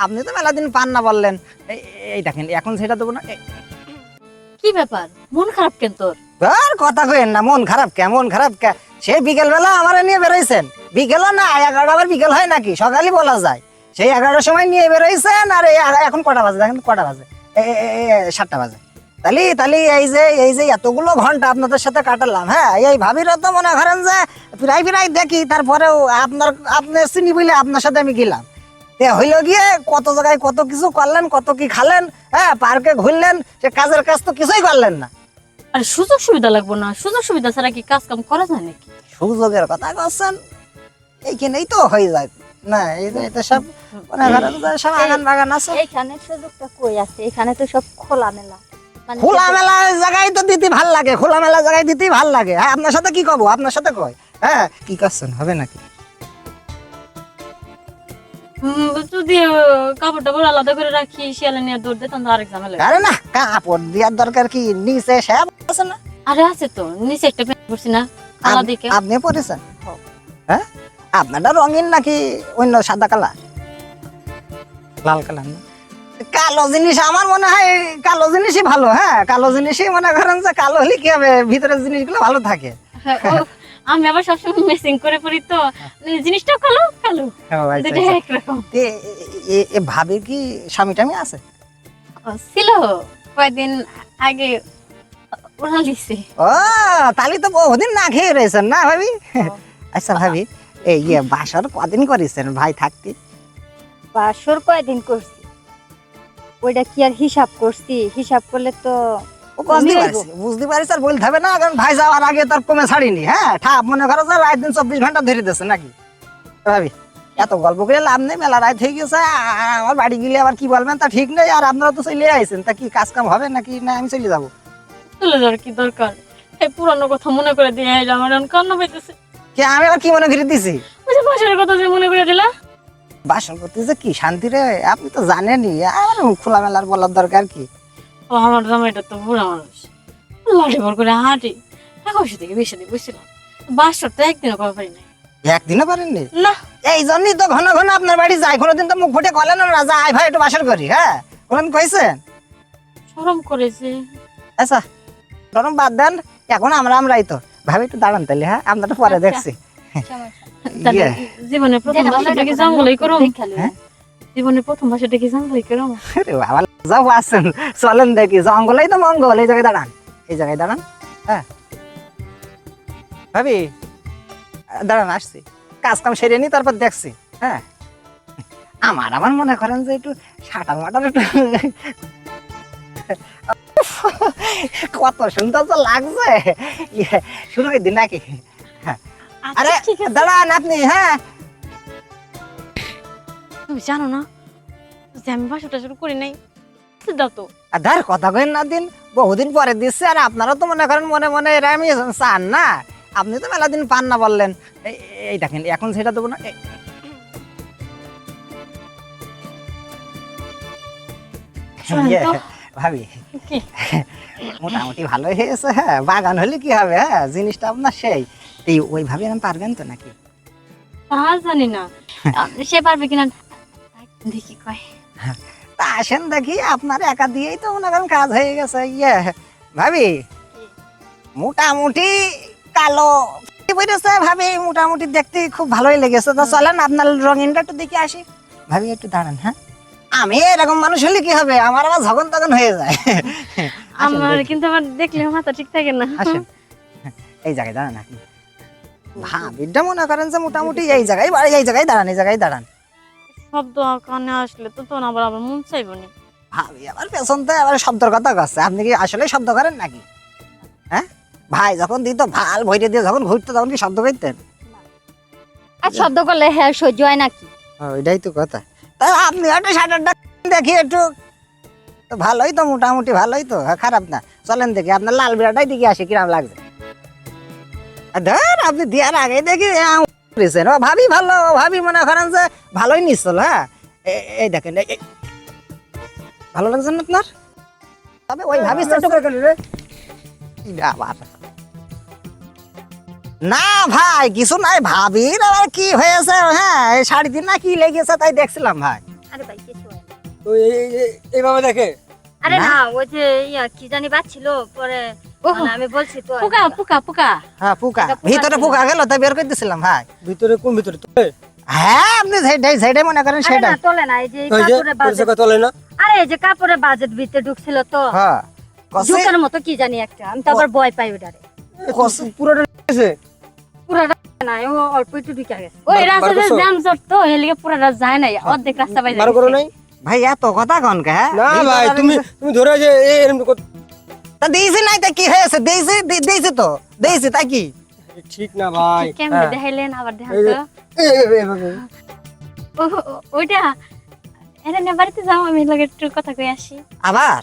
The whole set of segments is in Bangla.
আপনি তো মেলা দিন পান না বললেন। এই দেখেন এখন সেটা দেবো না। কি ব্যাপার, মন খারাপ কেন তোর? আর কথা কইেন না, মন খারাপ মন খারাপ সেই বিকেল বেলা আমার নিয়ে বেরোইছেন। বিকেল না 11টা, আবার বিকেল হয় নাকি, সকালই বলা যায়। সেই 11টার সময় নিয়ে বেরোইছেন, আর এখন কটা বাজে দেখেন, কটা বাজে 7টা বাজে। তাহলে এই যে এতগুলো ঘন্টা আপনাদের সাথে কাটালাম, হ্যাঁ এই ভাবিরা তো মনে করেন যে প্রায় দেখি, তারপরেও আপনি চিনি বলে আপনার সাথে আমি গেলাম। হইলো গিয়ে কত জায়গায় কত কিছু করলেন, কত কি খালেন, হ্যাঁ পার্কে ঘুরলেন, সে কাজের কাজ তো কিছুই করলেন না। আরে সুযোগ সুবিধা লাগবো না? সুযোগ সুবিধা ছাড়া কি কাজ কাম করা যায় নাকি? সুযোগের কথা বলছেন, এইখানেই তো হয়ে যায় না? এই যে এটা সব মনে করেন যে সব আগান বাগান আছে। এইখানে সুযোগটা কই আছে? এখানে তো সব খোলামেলা, মানে খোলামেলা জায়গায় তো দিতে ভাল লাগে, খোলামেলা জায়গায় দিতেই ভাল লাগে। হ্যাঁ আপনার সাথে কি কব, আপনার সাথে কয় হ্যাঁ কি করছেন, হবে নাকি? যদি কাপড় টাপড় আলাদা করে রাখি, শিয়ালে নিয়ে দৌড় দেয়, তখন আরেক ঝামেলা। আরে না, কাপড় দেওয়ার দরকার কি, নিচে সব আছে না? আরে আছে তো, নিচে একটা প্যান্ট পরছি না, কালা দিকে। আপনি পরেছেন? হ্যাঁ আপনারটা রঙিন নাকি অন্য সাদা কালার, লাল কালার না? কালো জিনিস আমার মনে হয় কালো জিনিসই ভালো। হ্যাঁ কালো জিনিসই মনে করেন যে কালো হলে কি হবে, ভিতরের জিনিসগুলো ভালো থাকে। আমি আবার সবসময় মেসিং করে পরি তো, জিনিসটাও কালো কালো, দুটো একরকম। ভাবে কি স্বামী টামি আছে? ছিল কয়েকদিন আগে, ওরা লিখছে। ও তাহলে তো বহুদিন না খেয়ে রয়েছেন না ভাবি? আচ্ছা ভাবি, এই বাসর কদিন করেছেন ভাই থাকতে? বাসর কয়দিন করছি ওইটা কি আর হিসাব করছি? হিসাব করলে তো বুঝতে পারি স্যার, বলতে হবে না, কারণ ভাই যাওয়ার আগে তার কমে ছাড়িনি। হ্যাঁ ঠাপ মনে করো স্যার, রাত দিন 24 ঘন্টা ধরে দিচ্ছে নাকি ভাবি? এত গল্প করে লাভ নেই, মেলা রাত হয়ে গেছে। আমার বাড়ি গেলে আবার কি বলবেন তা ঠিক নেই। আর আপনারা তো চলে আইছেন, তা কি কাজ কাম হবে নাকি না আমি চলে যাবো? চলে যাওয়ার কি দরকার? এই পুরানো কথা মনে করে দিয়ে আমার এখন কান্না পাইতেছে। কে আমি আবার কি মনে করে দিছি? ওই যে বাসার কথা যে মনে করে দিলা। বাসন করতে যে কি শান্তি রে, আপনি তো জানেনই। আর খোলামেলার বলার দরকার কি? ও আমার জামাইটা তো বুড়া মানুষ, লাঠি ভর করে হাঁটি, টাকা পয়সা থেকে বেশি দিয়ে বসছিলাম। বাসর তো একদিনও করা পারি নাই। একদিনও পারেননি? না, এই জন্যই তো ঘন ঘন আপনার বাড়ি যাই। কোনোদিন তো মুখ ফুটে বলেন না যে আয় ভাই একটু বাসর করি। হ্যাঁ কোনদিন কইছেন? শরম করেছে। আচ্ছা গরম বাদ দেন, এখন আমরাই তো ভাবি একটু দাঁড়ান তাহলে। হ্যাঁ আপনারটা পরে দেখছি। তাহলে জীবনে প্রথম বাসাটা কি জঙ্গলেই করো? হ্যাঁ? জীবনে প্রথম বাসাটা কি জঙ্গলেই করো? আরে বাবা যাও আসেন, চলেন দেখি। জঙ্গলেই তো মঙ্গল। এই জায়গায় দাঁড়ান, এই জায়গায় দাঁড়ান। হ্যাঁ ভাবি দাঁড়ান, আসছি। কাজ কাম সেরে নি, তারপর দেখছি। হ্যাঁ আমার মনে করেন যে একটু সাঁটার মাটার একটু কত সুন্দর তো লাগছে। শুরু করে দিন নাকি? আরে দাঁড়ান আপনি। হ্যাঁ তুমি জানো না যে আমি বাসাটা শুরু করি নাই? দাও তো। আধার কথা কইন না দিন, বহুদিন পরে দিচ্ছে। আর আপনারা তো মনে করেন মনে মনে এরা আমি চান না। আপনি তো মেলা দিন পান না বললেন। এই দেখেন এখন সেটা দেবো না। ভাবি মোটামুটি ভালোই হয়েছে। হ্যাঁ বাগান হলে কি হবে, হ্যাঁ জিনিসটা আপনার সেই ওইভাবে আমি পারবেন তো নাকি? তা জানি না সে পারবে কিনা, দেখি কয়। তা আসেন দেখি, আপনার একা দিয়েই তো মনে করেন কাজ হয়ে গেছে। ভাবি মোটামুটি কালো বইতেছে ভাবি, মোটামুটি দেখতে খুব ভালোই লেগেছে। তো চলেন আপনার রঙিনটা একটু দেখে আসি। ভাবি একটু দাঁড়ান। হ্যাঁ আমি এরকম মানুষ হলে কি হবে, আমার আবার ঝগন তখন হয়ে যায়। আমার কিন্তু আমার দেখলে মাথা ঠিক থাকে না। আসেন এই জায়গায় দাঁড়ান আপনি। ভাবিটা মনে করেন যে মোটামুটি এই জায়গায় দাঁড়ান, এই জায়গায় দাঁড়ান। শব্দ কানে আসলে তো তখন আবার আবার মন চাইবো না। ভাবি আবার পেছনতে আবার শব্দের কথা করছে। আপনি কি আসলে শব্দ করেন নাকি? হ্যাঁ ভাই যখন দিত ভাল ভইরে দিয়ে যখন ঘুরতো তখন কি শব্দ করতেন? আর শব্দ করলে হ্যাঁ সহ্য হয় নাকি? ওইটাই তো কথা। তাই আপনি একটু শাটারটা দেখি একটু, তো ভালোই তো, মোটামুটি ভালোই তো, খারাপ না। চলেন দেখি আপনার লাল বিড়াটাই দিকে আসি কিরম লাগছে। ধর আপনি দেওয়ার আগে দেখি ভাবি ভালো, ভাবি মনে করেন যে ভালোই নিশ্চল। হ্যাঁ এই দেখেন ভালো লাগছে না আপনার? তবে ওই ভাবি না ভাই কিছু নাই, ভাবির আবার কি হয়েছে। হ্যাঁ 3.5 না কি লেগেছে তাই দেখছিলাম ভাই। আরে ভাই কিছু হয় না। তো এইভাবে দেখে আরে না। না ওই যে কি জানি বাচ্ছিল পরে ওহো। মানে আমি বলছি তো পোকা পোকা পোকা হ্যাঁ পোকা এটা পোকা ভিতরে ছিল। পোকা গেল তাই বের করে দিছিলাম ভাই ভিতরে কোন ভিতরে তো হ্যাঁ আপনি যেটাই মনে করেন আরে সেটা না তোলে না এই যে ওই যে কাপড়ে বাজেট পরিষ্কার তোলে না আরে এই যে কাপড়ে বাজেট ভিতরে ঢুকছিল তো হ্যাঁ কসে জুতার মতো কি জানি একটা আমি তো আবার ভয় পাই ওটারে কসে পুরোটা গেছে পুরাটা না ও অল্প একটু ঢুকে গেছে ওই বার রাস্তাতে করছো? জ্যাম জট তো এলিগে পুরাটা যায় নাই অর্ধেক রাস্তা বাইরে বার করো নাই ভাই এত কথা কন কে হ্যাঁ? না ভাই তুমি ধরে যে এরকম তা দিয়েছি নাই তা কি হয়েছে দিয়েছি তো দিয়েছি তাই কি ঠিক না ভাই কেমনে হ্যাঁ। দেখাইলেন আবার দেখান এই যে- তো এইভাবে। ওইটা এনে না বাড়িতে যাও আমি লগে একটু কথা কই আসি আবার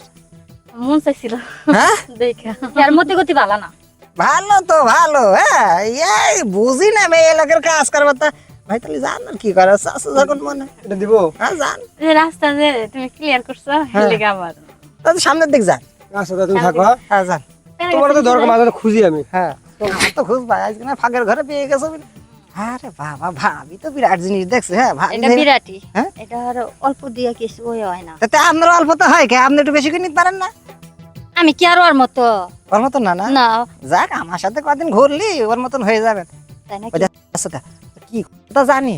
মন চাইছিল হ্যাঁ দেখা এর মধ্যে গতি ভালো না ভালো তো ভালো হ্যাঁ এই বুঝি না মেয়ে লোকের কাজ করবার তা ভাই তাহলে জান আর কি করে চাষা যখন মনে এটা দিব হ্যাঁ জান যে রাস্তা যে তুমি ক্লিয়ার করছো এলিগে আবার তাহলে সামনের দিক যান আচ্ছা তা তুমি থাকো হ্যাঁ? হ্যাঁ যান তোমার তো দরকার মাঝে খুঁজি আমি হ্যাঁ আমার তো খুঁজ ভাই আজকে না ফাঁকের ঘরে পেয়ে গেছো আরে বাবা ভাবি তো বিরাট জিনিস দেখছে হ্যাঁ ভাই এটা বিরাটি হ্যাঁ? এটা আর অল্প দিয়ে কিছু ওই হয় না তাতে আপনার অল্প তো হয় কে আপনি একটু বেশি করে নিতে পারেন না আমি কি আর ওর মতো ওর মতন না না না যাক আমার সাথে কদিন ঘুরলি ওর মতন হয়ে যাবেন তাই না ওই যে- আচ্ছা তা, কি কথা জানি